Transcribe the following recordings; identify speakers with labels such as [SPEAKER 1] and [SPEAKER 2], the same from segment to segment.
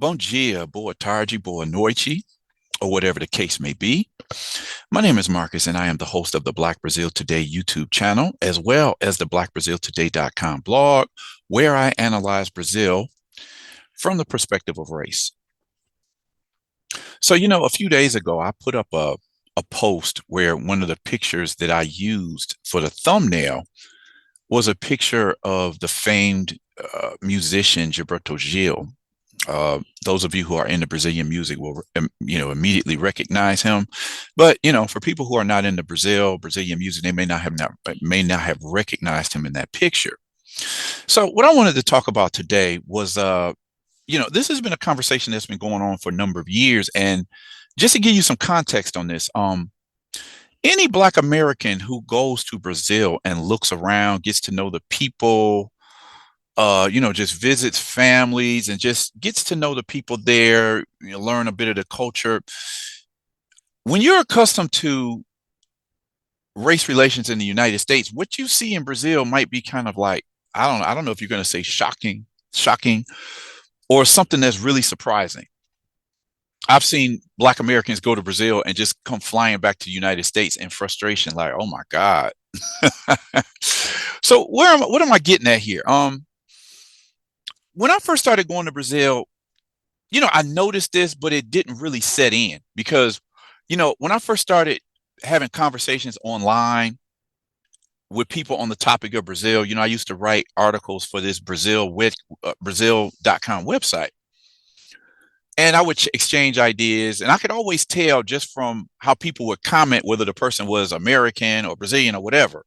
[SPEAKER 1] Bom dia, boa tarde, boa noite, or whatever the case may be. My name is Marcus, and I am the host of the Black Brazil Today YouTube channel, as well as the blackbraziltoday.com blog, where I analyze Brazil from the perspective of race. So, a few days ago, I put up a post where one of the pictures that I used for the thumbnail was a picture of the famed musician Gilberto Gil. Those of you who are into Brazilian music will, immediately recognize him. But for people who are not into Brazilian music, they may not have recognized him in that picture. So, what I wanted to talk about today was, this has been a conversation that's been going on for a number of years, and just to give you some context on this, any Black American who goes to Brazil and looks around, gets to know the people, just visits families and just gets to know the people there, learn a bit of the culture. When you're accustomed to race relations in the United States, what you see in Brazil might be kind of like, I don't know if you're going to say shocking, or something that's really surprising. I've seen Black Americans go to Brazil and just come flying back to the United States in frustration, like, oh my God. So what am I getting at here? When I first started going to Brazil, I noticed this, but it didn't really set in because, when I first started having conversations online with people on the topic of Brazil, I used to write articles for this Brazil.com website. And I would exchange ideas, and I could always tell just from how people would comment whether the person was American or Brazilian or whatever,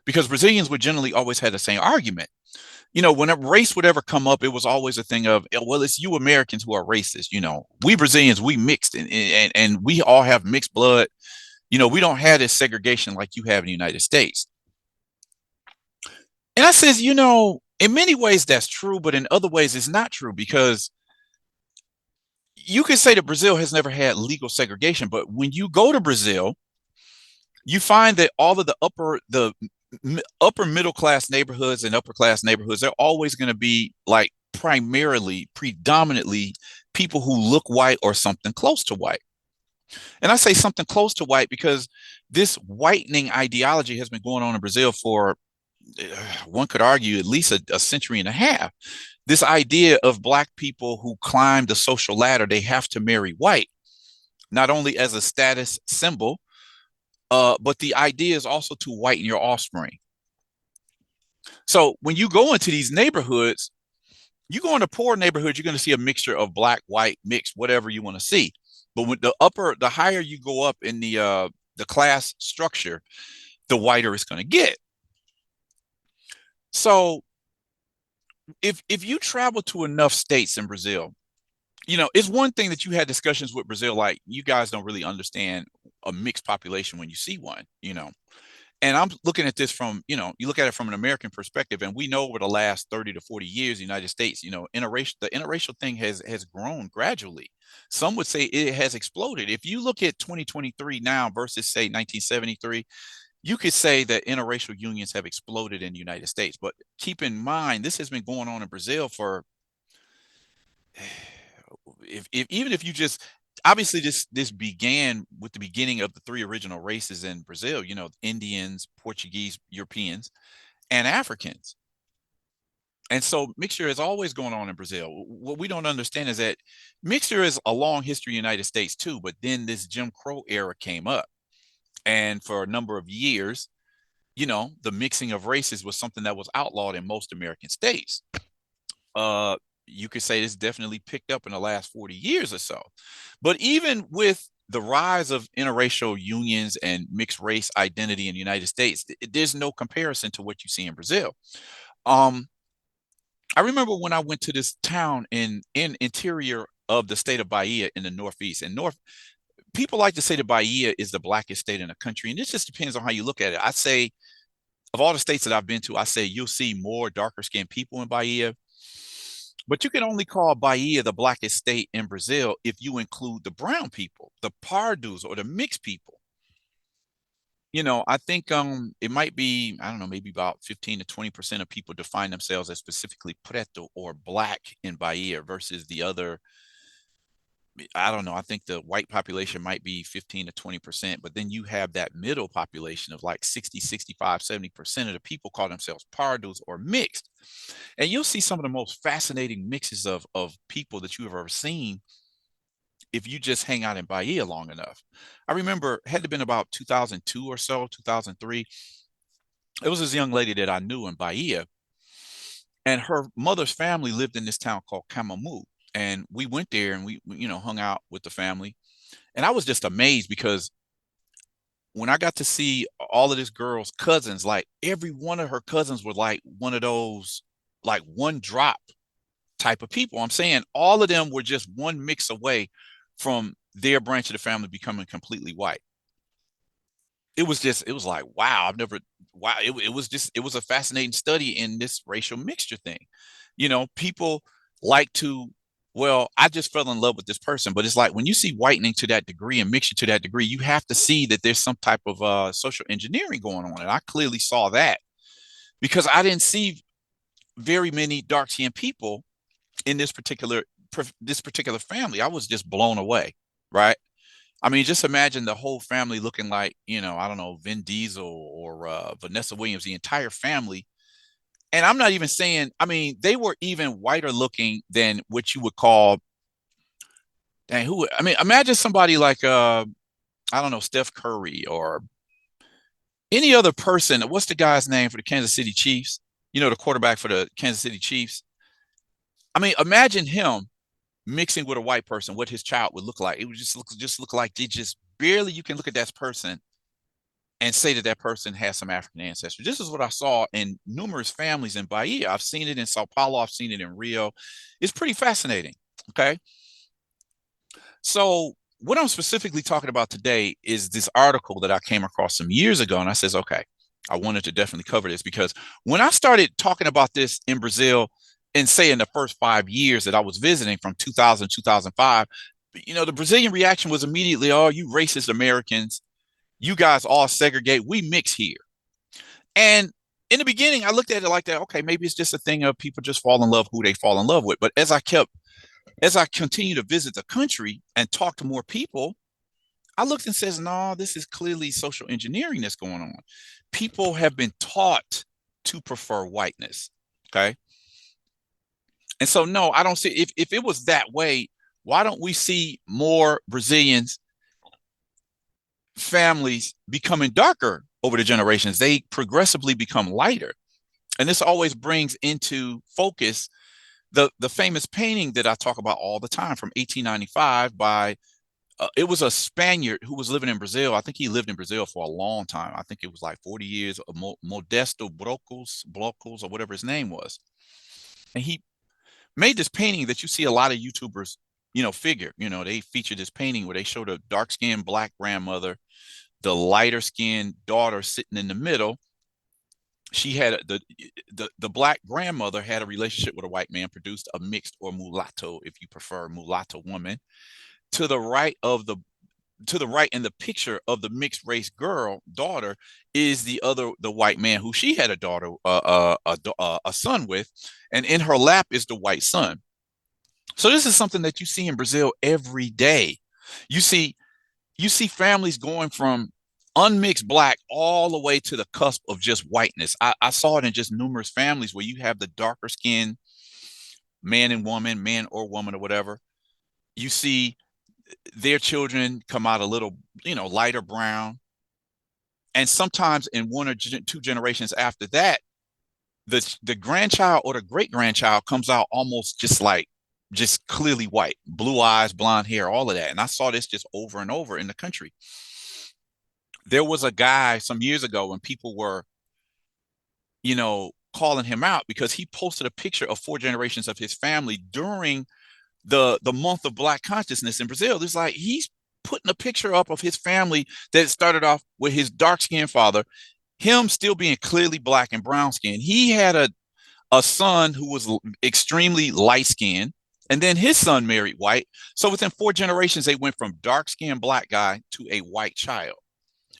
[SPEAKER 1] because Brazilians would generally always have the same argument. When a race would ever come up, it was always a thing of, well, it's you Americans who are racist. We Brazilians, we mixed and we all have mixed blood. We don't have this segregation like you have in the United States. And I says, in many ways that's true, but in other ways it's not true because you could say that Brazil has never had legal segregation, but when you go to Brazil, you find that all of the upper middle class neighborhoods and upper class neighborhoods, they're always going to be like predominantly people who look white or something close to white. And I say something close to white because this whitening ideology has been going on in Brazil for, one could argue, at least a century and a half. This idea of Black people who climb the social ladder, they have to marry white, not only as a status symbol, but the idea is also to whiten your offspring. So when you go into these neighborhoods, you go into poor neighborhoods, you're going to see a mixture of black, white, mixed, whatever you want to see. But with the higher you go up in the class structure, the whiter it's going to get. So if you travel to enough states in Brazil, it's one thing that you had discussions with Brazil, like you guys don't really understand a mixed population when you see one. And I'm looking at this from, you look at it from an American perspective, and we know over the last 30 to 40 years, the United States, the interracial thing has grown gradually. Some would say it has exploded. If you look at 2023 now versus say 1973, you could say that interracial unions have exploded in the United States. But keep in mind, this has been going on in Brazil for, if even if you just, obviously this began with the beginning of the three original races in Brazil, Indians, Portuguese, Europeans, and Africans. And so mixture is always going on in Brazil. What we don't understand is that mixture is a long history in the United States too, but then this Jim Crow era came up. And for a number of years, the mixing of races was something that was outlawed in most American states. You could say this definitely picked up in the last 40 years or so. But even with the rise of interracial unions and mixed race identity in the United States, there's no comparison to what you see in Brazil. Um, I remember when I went to this town in interior of the state of Bahia in the Northeast. And people like to say that Bahia is the blackest state in the country, and this just depends on how you look at it. I say, of all the states that I've been to, I say you'll see more darker skinned people in Bahia, but you can only call Bahia the blackest state in Brazil if you include the brown people, the Pardus, or the mixed people. I think it might be, I don't know, maybe about 15 to 20% of people define themselves as specifically Preto or black in Bahia versus the other. I don't know. I think the white population might be 15 to 20%, but then you have that middle population of like 60, 65, 70% of the people call themselves pardos or mixed. And you'll see some of the most fascinating mixes of people that you have ever seen if you just hang out in Bahia long enough. I remember had to been about 2002 or so, 2003. It was this young lady that I knew in Bahia, and her mother's family lived in this town called Camamu. And we went there and we hung out with the family. And I was just amazed because when I got to see all of this girl's cousins, like every one of her cousins was like one of those, like one drop type of people. I'm saying all of them were just one mix away from their branch of the family becoming completely white. It was like, wow, wow, it was a fascinating study in this racial mixture thing. People like to, well, I just fell in love with this person, but it's like when you see whitening to that degree and mixture to that degree, you have to see that there's some type of social engineering going on. And I clearly saw that because I didn't see very many dark skinned people in this particular family. I was just blown away, right? I mean, just imagine the whole family looking like, I don't know, Vin Diesel or Vanessa Williams, the entire family. And I'm not even saying, I mean, they were even whiter looking than what you would call, dang, I mean, imagine somebody like, I don't know, Steph Curry or any other person. What's the guy's name for the Kansas City Chiefs? The quarterback for the Kansas City Chiefs. I mean, imagine him mixing with a white person, what his child would look like. It would just look like they just barely, you can look at that person and say that that person has some African ancestry. This is what I saw in numerous families in Bahia. I've seen it in Sao Paulo. I've seen it in Rio. It's pretty fascinating. Okay. So what I'm specifically talking about today is this article that I came across some years ago. And I says, okay, I wanted to definitely cover this because when I started talking about this in Brazil, and say in the first 5 years that I was visiting from 2000, 2005, the Brazilian reaction was immediately, oh, you racist Americans, you guys all segregate, we mix here. And in the beginning, I looked at it like that. Okay, maybe it's just a thing of people just fall in love who they fall in love with. But as I continue to visit the country and talk to more people, I looked and says, no, this is clearly social engineering that's going on. People have been taught to prefer whiteness. Okay. And so, no, I don't see if it was that way, why don't we see more Brazilians families becoming darker over the generations? They progressively become lighter. And this always brings into focus the famous painting that I talk about all the time from 1895 by it was a Spaniard who was living in Brazil. I think he lived in Brazil for a long time. I think it was like 40 years, Modesto Blocos, or whatever his name was. And he made this painting that you see a lot of YouTubers, figure. They feature this painting where they show the dark skinned black grandmother, the lighter skinned daughter sitting in the middle. She had the black grandmother had a relationship with a white man, produced a mixed or mulatto, if you prefer, mulatto woman. To the right of the right in the picture of the mixed race girl daughter is the white man who she had a daughter a son with, and in her lap is the white son. So this is something that you see in Brazil every day. You see you see families going from unmixed black all the way to the cusp of just whiteness. I saw it in just numerous families where you have the darker skin man and woman, man or woman or whatever. You see their children come out a little, lighter brown. And sometimes in one or two generations after that, the grandchild or the great grandchild comes out almost just clearly white, blue eyes, blonde hair, all of that. And I saw this just over and over in the country. There was a guy some years ago when people were, calling him out because he posted a picture of four generations of his family during the month of Black consciousness in Brazil. It's like he's putting a picture up of his family that started off with his dark skinned father, him still being clearly black and brown skinned. He had a son who was extremely light skinned, and then his son married white. So within four generations, they went from dark skinned black guy to a white child.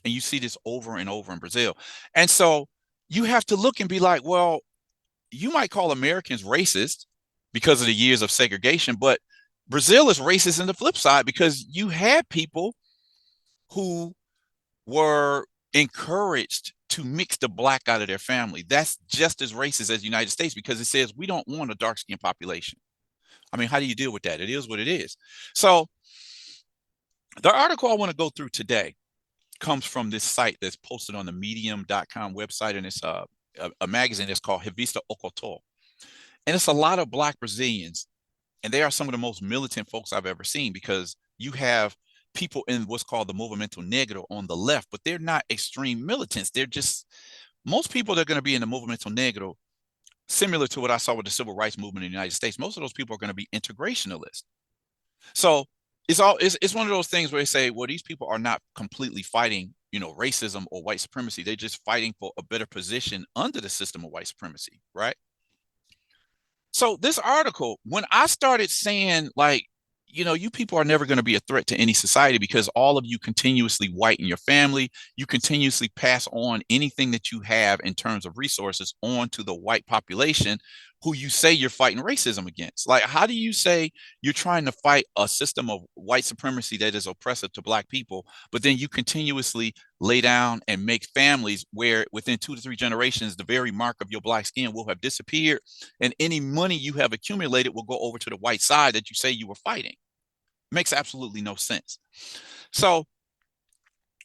[SPEAKER 1] And you see this over and over in Brazil. And so you have to look and be like, well, you might call Americans racist because of the years of segregation, but Brazil is racist in the flip side because you had people who were encouraged to mix the black out of their family. That's just as racist as the United States because it says we don't want a dark skinned population. I mean, how do you deal with that? It is what it is. So the article I want to go through today comes from this site that's posted on the medium.com website, and it's a magazine that's called Revista Oculto. And it's a lot of black Brazilians, and they are some of the most militant folks I've ever seen because you have people in what's called the Movimento Negro on the left, but they're not extreme militants. They're just most people that are going to be in the Movimento Negro, similar to what I saw with the civil rights movement in the United States. Most of those people are going to be integrationalists. So it's one of those things where they say, well, these people are not completely fighting, racism or white supremacy. They're just fighting for a better position under the system of white supremacy, right? So this article, when I started saying like, you people are never going to be a threat to any society because all of you continuously whiten your family, you continuously pass on anything that you have in terms of resources on to the white population who you say you're fighting racism against. Like, how do you say you're trying to fight a system of white supremacy that is oppressive to black people, but then you continuously lay down and make families where within 2 to 3 generations, the very mark of your black skin will have disappeared and any money you have accumulated will go over to the white side that you say you were fighting? Makes absolutely no sense. So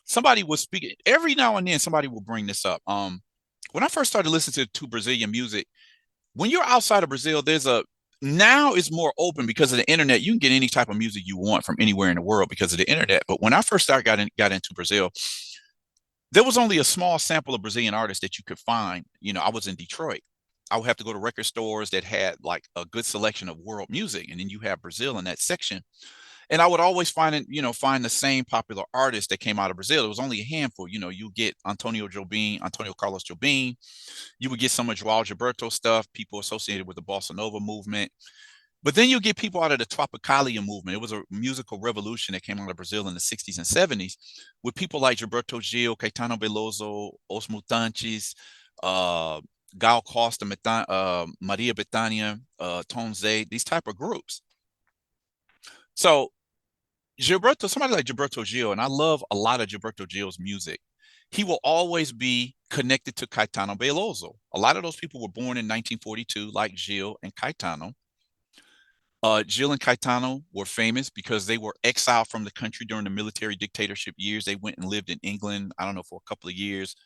[SPEAKER 1] somebody was speaking every now and then, somebody will bring this up. When I first started listening to Brazilian music, when you're outside of Brazil, now it's more open because of the internet. You can get any type of music you want from anywhere in the world because of the internet. But when I first got into Brazil, there was only a small sample of Brazilian artists that you could find. I was in Detroit. I would have to go to record stores that had like a good selection of world music, and then you have Brazil in that section. And I would always find the same popular artists that came out of Brazil. It was only a handful. You get Antonio Carlos Jobim. You would get some of João Gilberto stuff, people associated with the Bossa Nova movement. But then you get people out of the Tropicalia movement. It was a musical revolution that came out of Brazil in the 60s and 70s with people like Gilberto Gil, Caetano Veloso, Os Mutantes, Gal Costa, Maria Bethânia, Tom Zay, these type of groups. So somebody like Gilberto Gil, and I love a lot of Gilberto Gil's music, he will always be connected to Caetano Veloso. A lot of those people were born in 1942, like Gil and Caetano. Gil and Caetano were famous because they were exiled from the country during the military dictatorship years. They went and lived in England, I don't know, for a couple of years,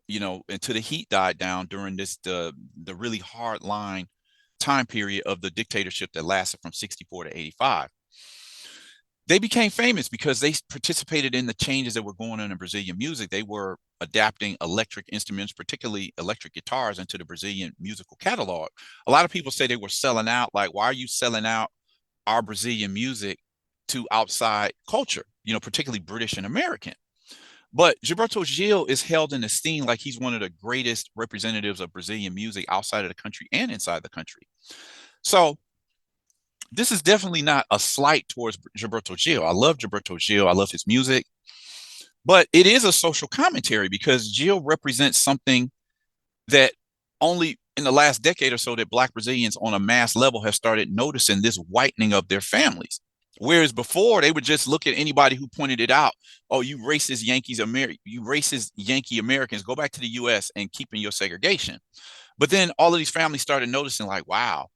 [SPEAKER 1] until the heat died down during the really hard line time period of the dictatorship that lasted from 64 to 85. They became famous because they participated in the changes that were going on in Brazilian music. They were adapting electric instruments, particularly electric guitars, into the Brazilian musical catalog. A lot of people say they were selling out. Like, why are you selling out our Brazilian music to outside culture, particularly British and American? But Gilberto Gil is held in esteem like he's one of the greatest representatives of Brazilian music outside of the country and inside the country. So this is definitely not a slight towards Gilberto Gil. I love Gilberto Gil. I love his music. But it is a social commentary because Gil represents something that only in the last decade or so that Black Brazilians on a mass level have started noticing this whitening of their families. Whereas before they would just look at anybody who pointed it out. Oh, you racist you racist Yankee Americans, go back to the US and keep in your segregation. But then all of these families started noticing like, wow,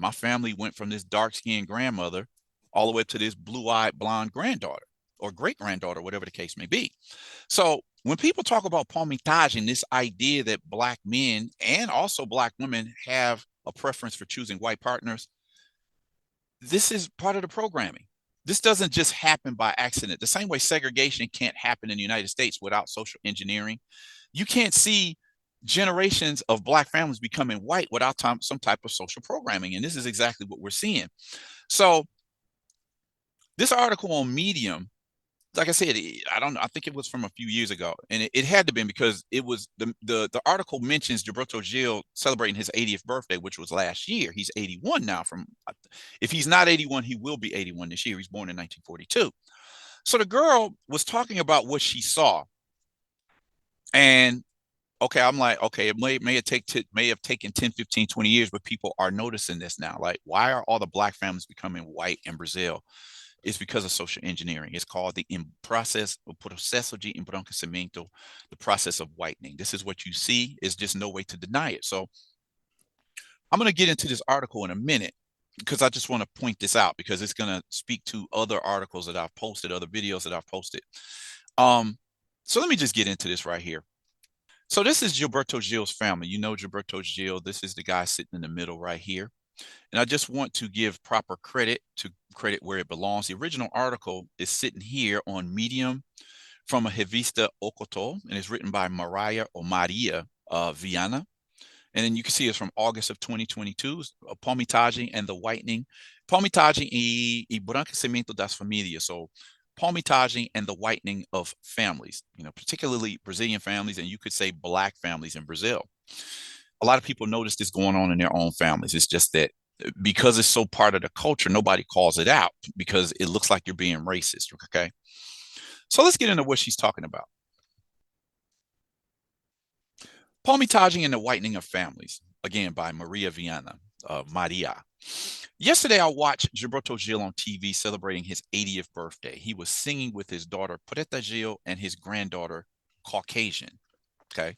[SPEAKER 1] my family went from this dark-skinned grandmother all the way to this blue-eyed blonde granddaughter or great-granddaughter, whatever the case may be. So when people talk about palmitagem, this idea that Black men and also Black women have a preference for choosing white partners, this is part of the programming. This doesn't just happen by accident. The same way segregation can't happen in the United States without social engineering. You can't see generations of Black families becoming white without some type of social programming. And this is exactly what we're seeing. So this article on Medium, like I said, I think it was from a few years ago, and it had to be because it was the article mentions Gilberto Gil celebrating his 80th birthday, which was last year. He's 81 now. If he's not 81, he will be 81 this year. He's born in 1942. So the girl was talking about what she saw. And okay, I'm like, okay, it may have taken 10, 15, 20 years, but people are noticing this now. Like, why are all the black families becoming white in Brazil? It's because of social engineering. It's called the processo de embranquecimento, the process of whitening. This is what you see. Is just no way to deny it. So I'm going to get into this article in a minute because I just want to point this out because it's going to speak to other articles that I've posted, other videos that I've posted. Um, so let me just get into this right here. So this is Gilberto Gil's family. You know Gilberto Gil. This is the guy sitting in the middle right here. And I just want to give proper credit to credit where it belongs. The original article is sitting here on Medium from a Revista Ocoto, and it's written by Mariah or Maria Viana. And then you can see it's from August of 2022, Palmitagem and the whitening. Palmitagem e branquecimento das famílias. So palmitagem and the whitening of families, particularly Brazilian families, and you could say black families in Brazil. A lot of people notice this going on in their own families. It's just that because it's so part of the culture, nobody calls it out because it looks like you're being racist. Okay. So let's get into what she's talking about. Palmitaging and the Whitening of Families, again by Maria Viana. Maria. Yesterday, I watched Gilberto Gil on TV celebrating his 80th birthday. He was singing with his daughter, Preta Gil, and his granddaughter, Caucasian. Okay.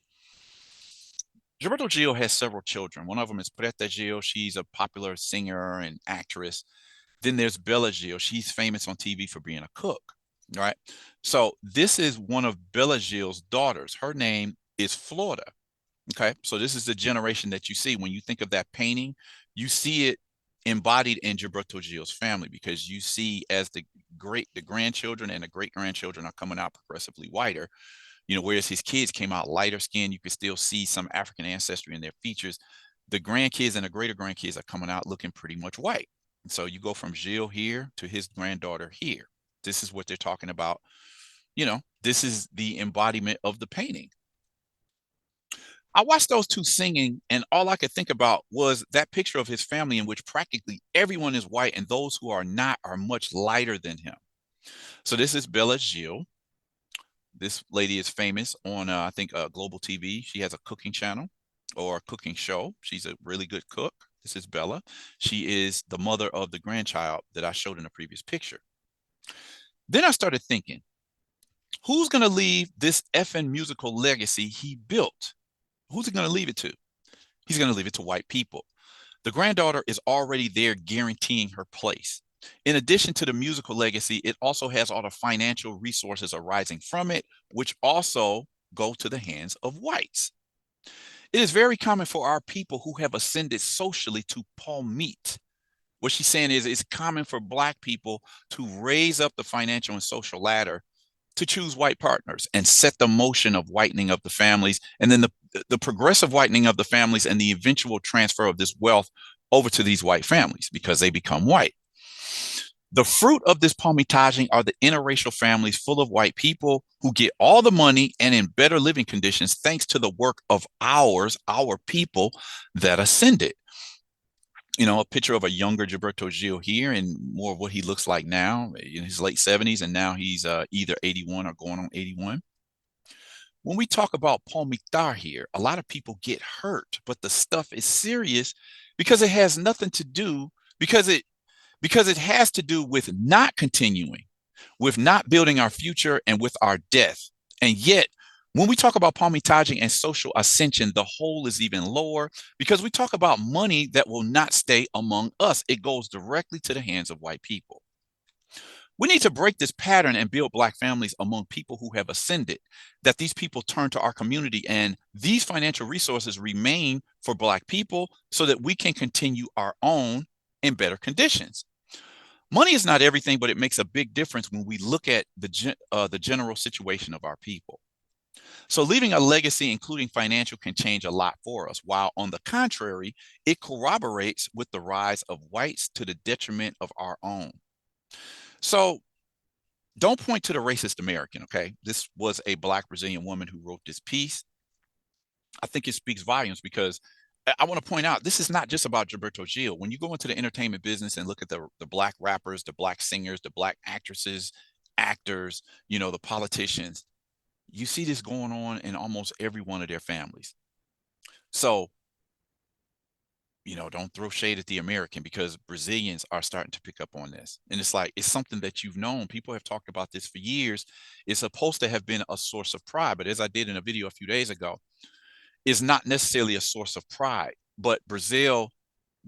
[SPEAKER 1] Gilberto Gil has several children. One of them is Preta Gil. She's a popular singer and actress. Then there's Bella Gil. She's famous on TV for being a cook. Right. So this is one of Bella Gil's daughters. Her name is Florida. Okay. So this is the generation that you see. When you think of that painting, you see it embodied in Gilberto Gil's family because you see as the grandchildren and the great grandchildren are coming out progressively whiter. Whereas his kids came out lighter skinned, you could still see some African ancestry in their features. The grandkids and the greater grandkids are coming out looking pretty much white. And so you go from Gil here to his granddaughter here. This is what they're talking about. This is the embodiment of the painting. I watched those two singing, and all I could think about was that picture of his family in which practically everyone is white, and those who are not are much lighter than him. So this is Bella Gil. This lady is famous on, I think, Global TV. She has a cooking channel or a cooking show. She's a really good cook. This is Bella. She is the mother of the grandchild that I showed in the previous picture. Then I started thinking, who's going to leave this effing musical legacy he built? Who's he going to leave it to? He's going to leave it to white people. The granddaughter is already there guaranteeing her place. In addition to the musical legacy, it also has all the financial resources arising from it, which also go to the hands of whites. It is very common for our people who have ascended socially to palmit. What she's saying is it's common for black people to raise up the financial and social ladder to choose white partners and set the motion of whitening of the families, and then the progressive whitening of the families and the eventual transfer of this wealth over to these white families because they become white. The fruit of this palmitaging are the interracial families full of white people who get all the money and in better living conditions thanks to the work of our people that ascended. A picture of a younger Gilberto Gil here and more of what he looks like now in his late 70s, and now he's either 81 or going on 81. When we talk about palmitar here, a lot of people get hurt, but the stuff is serious because it has nothing to do because it has to do with not continuing, with not building our future and with our death. And yet, when we talk about palmitaging and social ascension, the whole is even lower because we talk about money that will not stay among us. It goes directly to the hands of white people. We need to break this pattern and build black families among people who have ascended, that these people turn to our community and these financial resources remain for black people so that we can continue our own in better conditions. Money is not everything, but it makes a big difference when we look at the general situation of our people. So leaving a legacy, including financial, can change a lot for us, while on the contrary, it corroborates with the rise of whites to the detriment of our own. So don't point to the racist American, okay? This was a black Brazilian woman who wrote this piece. I think it speaks volumes because I want to point out this is not just about Gilberto Gil. When you go into the entertainment business and look at the black rappers, the black singers, the black actresses, actors, the politicians, You see this going on in almost every one of their families. So, don't throw shade at the American, because Brazilians are starting to pick up on this. And it's like, it's something that you've known. People have talked about this for years. It's supposed to have been a source of pride. But as I did in a video a few days ago, it's not necessarily a source of pride. But Brazil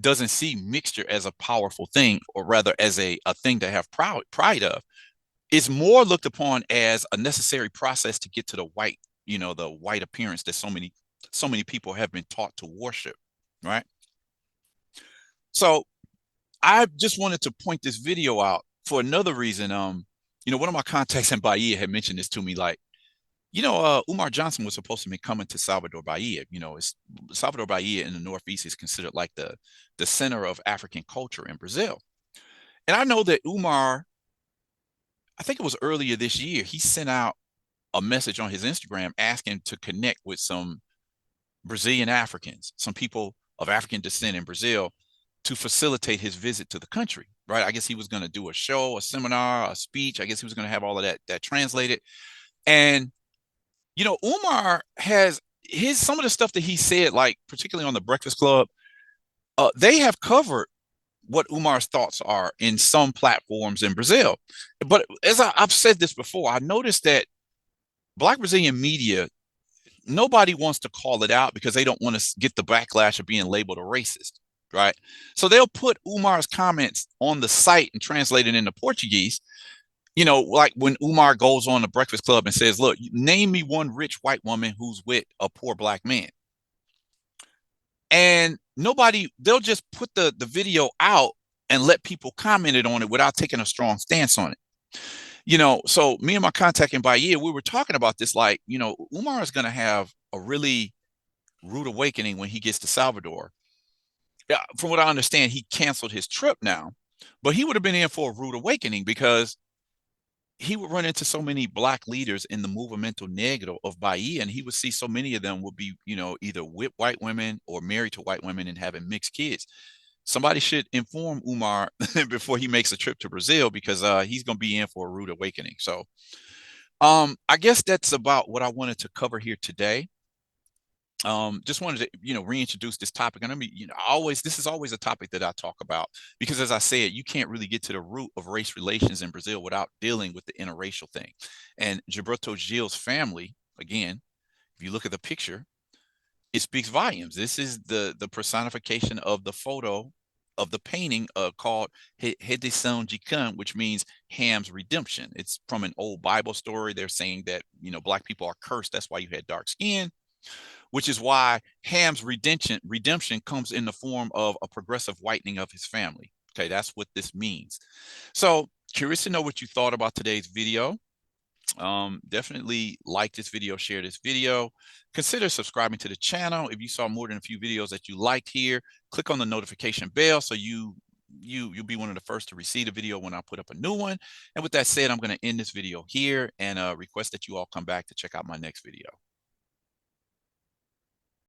[SPEAKER 1] doesn't see mixture as a powerful thing, or rather as a thing to have pride of. It's more looked upon as a necessary process to get to the white, the white appearance that so many people have been taught to worship, right? So I just wanted to point this video out for another reason. One of my contacts in Bahia had mentioned this to me, like, Umar Johnson was supposed to be coming to Salvador Bahia. It's Salvador Bahia in the Northeast is considered like the center of African culture in Brazil. And I know that Umar, I think it was earlier this year, he sent out a message on his Instagram asking to connect with some Brazilian Africans, some people of African descent in Brazil, to facilitate his visit to the country, right? I guess he was going to do a show, a seminar, a speech. I guess he was going to have all of that translated. And Umar has some of the stuff that he said, like particularly on the Breakfast Club. They have covered what Umar's thoughts are in some platforms in Brazil. But as I've said this before, I noticed that Black Brazilian media, nobody wants to call it out because they don't want to get the backlash of being labeled a racist, right? So they'll put Umar's comments on the site and translate it into Portuguese. Like when Umar goes on the Breakfast Club and says, look, name me one rich white woman who's with a poor black man. And they'll just put the video out and let people comment on it without taking a strong stance on it. So me and my contact in Bahia, we were talking about this, like, Umar is going to have a really rude awakening when he gets to Salvador. Yeah, from what I understand, he canceled his trip now, but he would have been in for a rude awakening because he would run into so many black leaders in the movimento negro of Bahia, and he would see so many of them would be, either with white women or married to white women and having mixed kids. Somebody should inform Umar before he makes a trip to Brazil, because he's going to be in for a rude awakening. So I guess that's about what I wanted to cover here today. Just wanted to, reintroduce this topic. And I mean, this is always a topic that I talk about, because as I said, you can't really get to the root of race relations in Brazil without dealing with the interracial thing. And Gilberto Gil's family, again, if you look at the picture, it speaks volumes. This is the personification of the photo of the painting called Redenção de Cã, which means Ham's redemption. It's from an old Bible story. They're saying that, black people are cursed. That's why you had dark skin, which is why Ham's redemption comes in the form of a progressive whitening of his family. Okay, that's what this means. So curious to know what you thought about today's video. Definitely like this video, share this video, consider subscribing to the channel. If you saw more than a few videos that you liked here, click on the notification bell so you'll be one of the first to receive the video when I put up a new one. And with that said, I'm going to end this video here and request that you all come back to check out my next video.